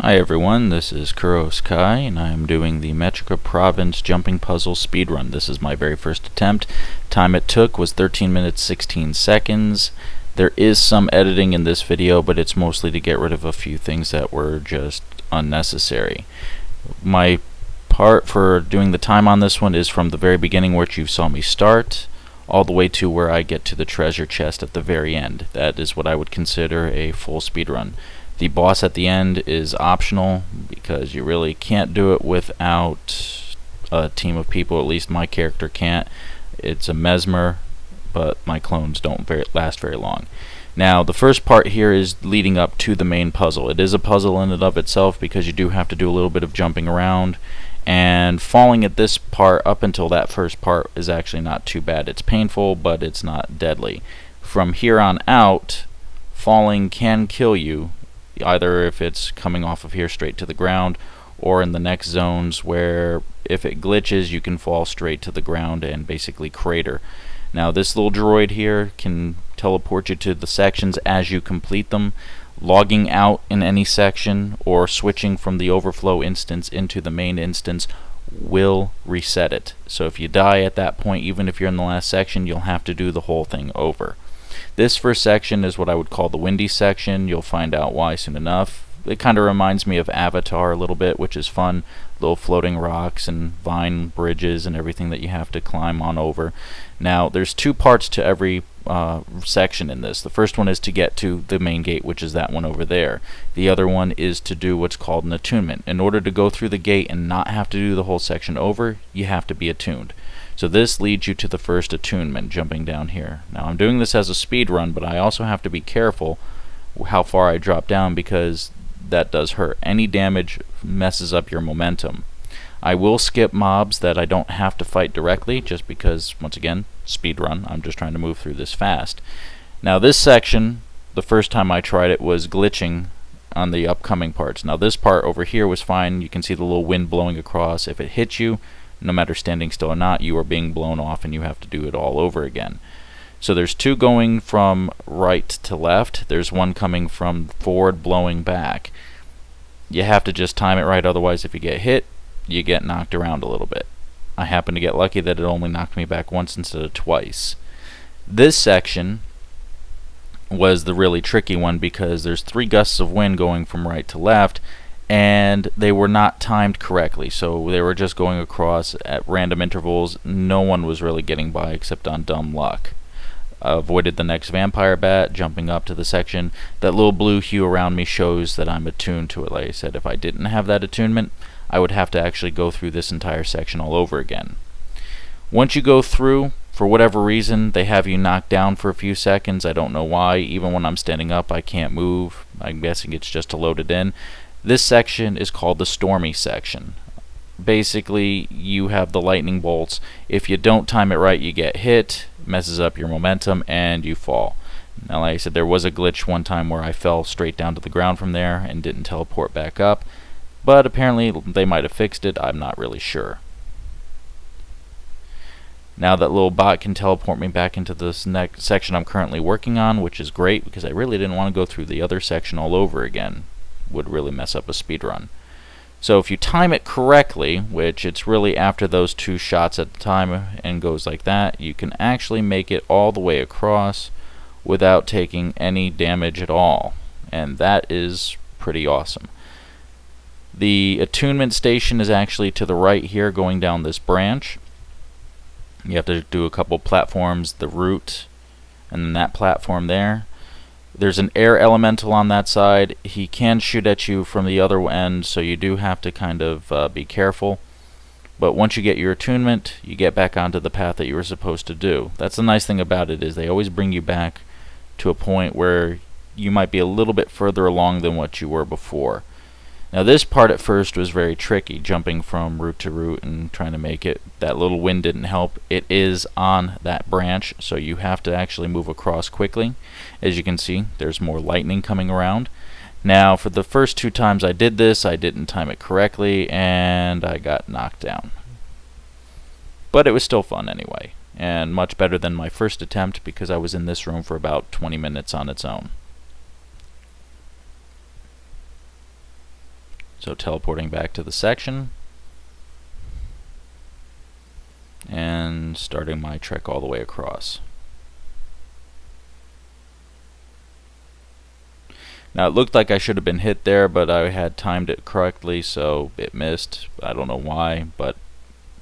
Hi everyone, this is Kuros Kai, and I am doing the Metrica Province jumping puzzle speedrun. This is my very first attempt. Time it took was 13 minutes 16 seconds. There is some editing in this video, but it's mostly to get rid of a few things that were just unnecessary. My part for doing the time on this one is from the very beginning, where you saw me start, all the way to where I get to the treasure chest at the very end. That is what I would consider a full speedrun. The boss at the end is optional because you really can't do it without a team of people. At least my character can't. It's a mesmer, but my clones don't last very long. Now, the first part here is leading up to the main puzzle. It is a puzzle in and of itself because you do have to do a little bit of jumping around, and falling at this part up until that first part is actually not too bad. It's painful, but it's not deadly. From here on out, falling can kill you, either if it's coming off of here straight to the ground, or in the next zones where if it glitches you can fall straight to the ground and basically crater. Now, this little droid here can teleport you to the sections as you complete them. Logging out in any section or switching from the overflow instance into the main instance will reset it. So if you die at that point, even if you're in the last section, you'll have to do the whole thing over. This first section is what I would call the windy section. You'll find out why soon enough. It kind of reminds me of Avatar a little bit, which is fun. Little floating rocks and vine bridges and everything that you have to climb on over. Now, there's two parts to every section in this. The first one is to get to the main gate, which is that one over there. The other one is to do what's called an attunement. In order to go through the gate and not have to do the whole section over, you have to be attuned. So this leads you to the first attunement, jumping down here. Now, I'm doing this as a speed run, but I also have to be careful how far I drop down because that does hurt. Any damage messes up your momentum. I will skip mobs that I don't have to fight directly, just because, once again, speed run. I'm just trying to move through this fast. Now, this section, the first time I tried it, was glitching on the upcoming parts. Now, this part over here was fine. You can see the little wind blowing across. If it hits you, no matter standing still or not, you are being blown off and you have to do it all over again. So there's two going from right to left. There's one coming from forward blowing back. You have to just time it right, otherwise if you get hit, you get knocked around a little bit. I happen to get lucky that it only knocked me back once instead of twice. This section was the really tricky one because there's 3 gusts of wind going from right to left, and they were not timed correctly, so they were just going across at random intervals. No one was really getting by except on dumb luck. I avoided the next vampire bat, jumping up to the section. That little blue hue around me shows that I'm attuned to it. Like I said, if I didn't have that attunement, I would have to actually go through this entire section all over again. Once you go through, for whatever reason, they have you knocked down for a few seconds. I don't know why. Even when I'm standing up, I can't move. I'm guessing it's just to load it in. This section is called the stormy section. Basically, you have the lightning bolts. If you don't time it right, you get hit, messes up your momentum, and you fall. Now, like I said, there was a glitch one time where I fell straight down to the ground from there and didn't teleport back up, but apparently they might have fixed it. I'm not really sure. Now that little bot can teleport me back into this next section I'm currently working on, which is great because I really didn't want to go through the other section all over again. Would really mess up a speed run. So if you time it correctly, which it's really after those 2 shots at the time and goes like that, you can actually make it all the way across without taking any damage at all, and that is pretty awesome. The attunement station is actually to the right here, going down this branch. You have to do a couple platforms, the route, and then that platform there. There's an air elemental on that side. He can shoot at you from the other end, so you do have to kind of be careful. But once you get your attunement, you get back onto the path that you were supposed to do. That's the nice thing about it, is they always bring you back to a point where you might be a little bit further along than what you were before. Now, this part at first was very tricky, jumping from route to route and trying to make it. That little wind didn't help. It is on that branch, so you have to actually move across quickly. As you can see, there's more lightning coming around. Now, for the first 2 times I did this, I didn't time it correctly, and I got knocked down. But it was still fun anyway, and much better than my first attempt because I was in this room for about 20 minutes on its own. So teleporting back to the section and starting my trek all the way across. Now it looked like I should have been hit there, but I had timed it correctly, so it missed. I don't know why, but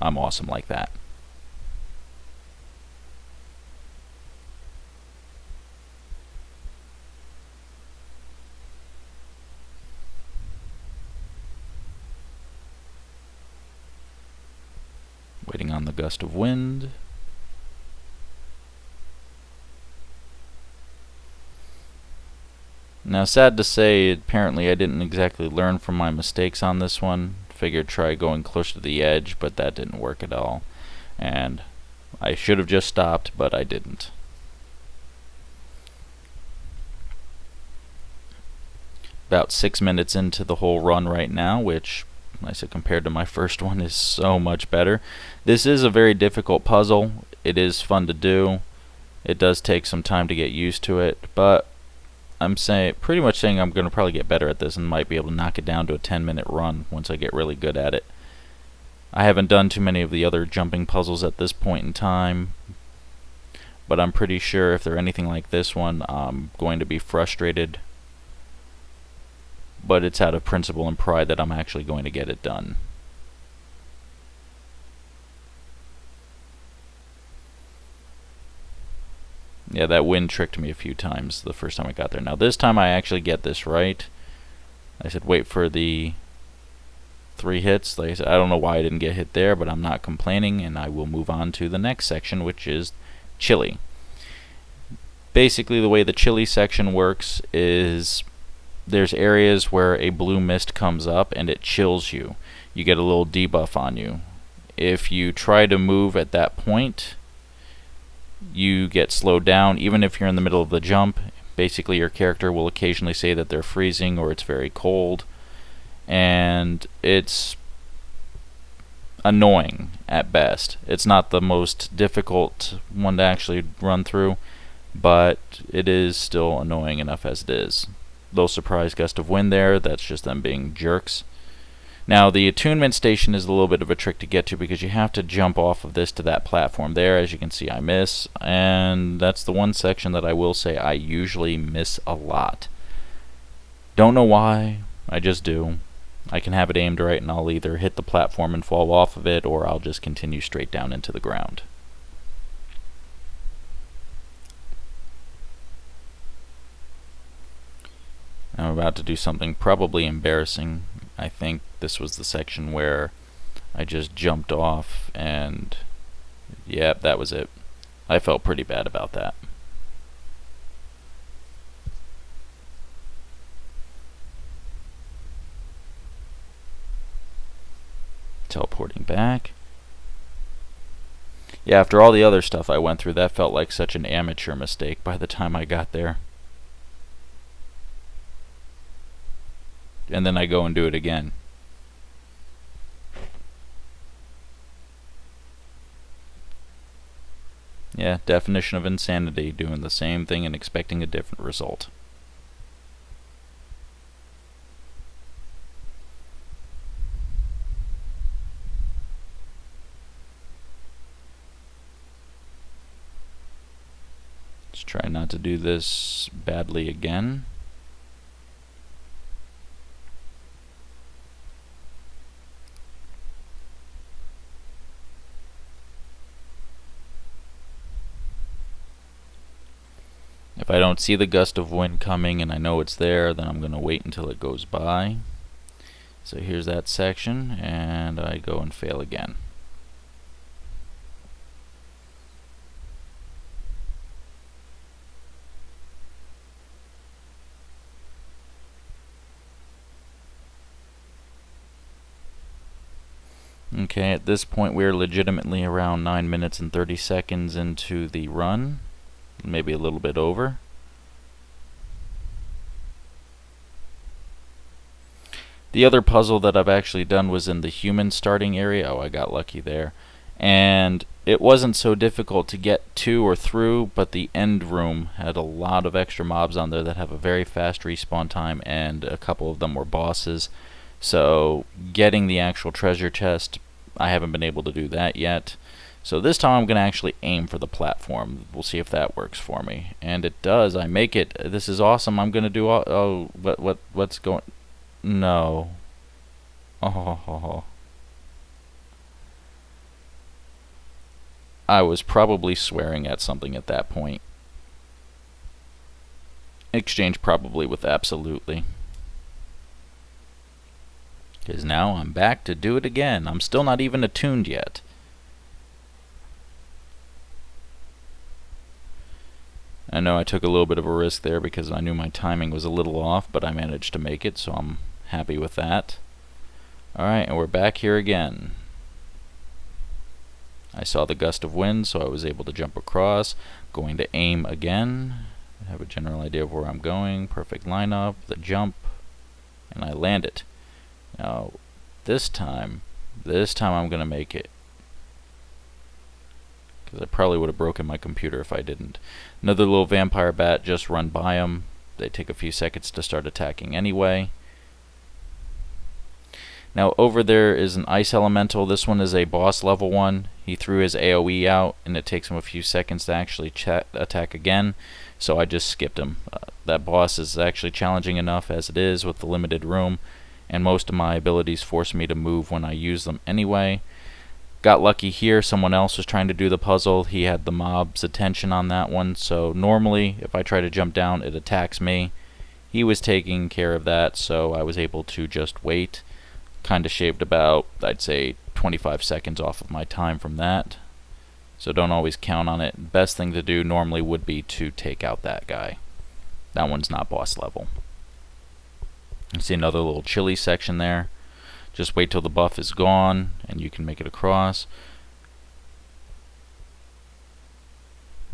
I'm awesome like that. Waiting on the gust of wind. Now, sad to say, apparently I didn't exactly learn from my mistakes on this one. Figured try going closer to the edge, but that didn't work at all. And I should have just stopped, but I didn't. About 6 minutes into the whole run right now, which, I said, compared to my first one, is so much better. This is a very difficult puzzle. It is fun to do. It does take some time to get used to it, but I'm pretty much saying I'm going to probably get better at this and might be able to knock it down to a 10-minute run once I get really good at it. I haven't done too many of the other jumping puzzles at this point in time, but I'm pretty sure if they're anything like this one, I'm going to be frustrated. But it's out of principle and pride that I'm actually going to get it done. Yeah, that wind tricked me a few times the first time I got there. Now this time I actually get this right. I said wait for the 3 hits. Like I said, I don't know why I didn't get hit there, but I'm not complaining, and I will move on to the next section, which is chili. Basically, the way the chili section works is there's areas where a blue mist comes up and it chills you. You get a little debuff on you. If you try to move at that point, you get slowed down. Even if you're in the middle of the jump, basically your character will occasionally say that they're freezing or it's very cold, and it's annoying at best. It's not the most difficult one to actually run through, but it is still annoying enough as it is. Little surprise gust of wind there, that's just them being jerks. Now the attunement station is a little bit of a trick to get to because you have to jump off of this to that platform there. As you can see, I miss, and that's the one section that I will say I usually miss a lot. Don't know why, I just do. I can have it aimed right and I'll either hit the platform and fall off of it, or I'll just continue straight down into the ground. I'm about to do something probably embarrassing. I think this was the section where I just jumped off, and yep, that was it. I felt pretty bad about that. Teleporting back. Yeah, after all the other stuff I went through, that felt like such an amateur mistake by the time I got there. And then I go and do it again. Yeah, definition of insanity, doing the same thing and expecting a different result. Let's try not to do this badly again. If I don't see the gust of wind coming and I know it's there, then I'm going to wait until it goes by. So here's that section, and I go and fail again. Okay, at this point we're legitimately around 9 minutes and 30 seconds into the run. Maybe a little bit over. The other puzzle that I've actually done was in the human starting area. Oh, I got lucky there. And it wasn't so difficult to get to or through, but the end room had a lot of extra mobs on there that have a very fast respawn time, and a couple of them were bosses. So getting the actual treasure chest, I haven't been able to do that yet. So this time I'm going to actually aim for the platform. We'll see if that works for me. And it does. I make it. This is awesome. I'm going to do all... Oh, what's going... No. Oh. I was probably swearing at something at that point. Exchange probably with absolutely. Because now I'm back to do it again. I'm still not even attuned yet. I know I took a little bit of a risk there because I knew my timing was a little off, but I managed to make it, so I'm happy with that. Alright, and we're back here again. I saw the gust of wind, so I was able to jump across. Going to aim again. I have a general idea of where I'm going. Perfect lineup, the jump, and I land it. Now, this time I'm going to make it. Because I probably would have broken my computer if I didn't. Another little vampire bat, just run by them. They take a few seconds to start attacking anyway. Now over there is an ice elemental. This one is a boss level one. He threw his AoE out and it takes him a few seconds to actually attack again. So I just skipped him. That boss is actually challenging enough as it is with the limited room. And most of my abilities force me to move when I use them anyway. Got lucky here. Someone else was trying to do the puzzle. He had the mob's attention on that one. So normally if I try to jump down it attacks me. He was taking care of that, so I was able to just wait. Kind of shaved about, I'd say, 25 seconds off of my time from that. So don't always count on it. Best thing to do normally would be to take out that guy. That one's not boss level. You see another little chili section there. Just wait till the buff is gone and you can make it across.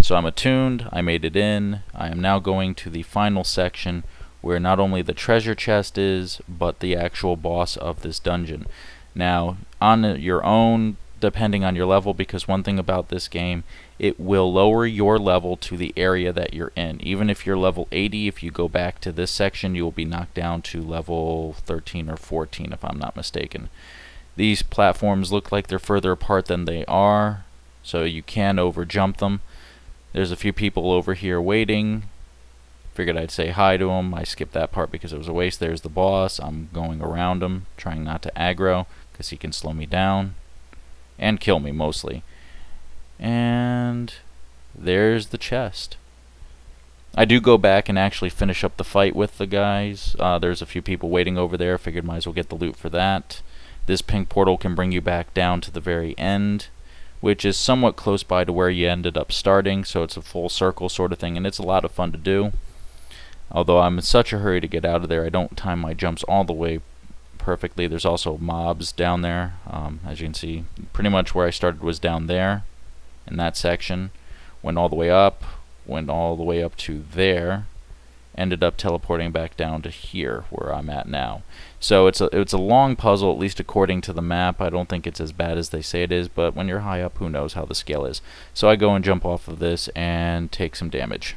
So I'm attuned, I made it in. I am now going to the final section where not only the treasure chest is, but the actual boss of this dungeon. Now, on your own, depending on your level, because one thing about this game, it will lower your level to the area that you're in. Even if you're level 80, if you go back to this section, you will be knocked down to level 13 or 14, if I'm not mistaken. These platforms look like they're further apart than they are, so you can overjump them. There's a few people over here waiting. Figured I'd say hi to him. I skipped that part because it was a waste. There's the boss. I'm going around him, trying not to aggro, because he can slow me down. And kill me, mostly. And there's the chest. I do go back and actually finish up the fight with the guys. There's a few people waiting over there. Figured might as well get the loot for that. This pink portal can bring you back down to the very end, which is somewhat close by to where you ended up starting, so it's a full circle sort of thing, and it's a lot of fun to do. Although I'm in such a hurry to get out of there, I don't time my jumps all the way perfectly. There's also mobs down there. As you can see, pretty much where I started was down there in that section. Went all the way up to there. Ended up teleporting back down to here where I'm at now. So it's a long puzzle, at least according to the map. I don't think it's as bad as they say it is, but when you're high up, who knows how the scale is. So I go and jump off of this and take some damage.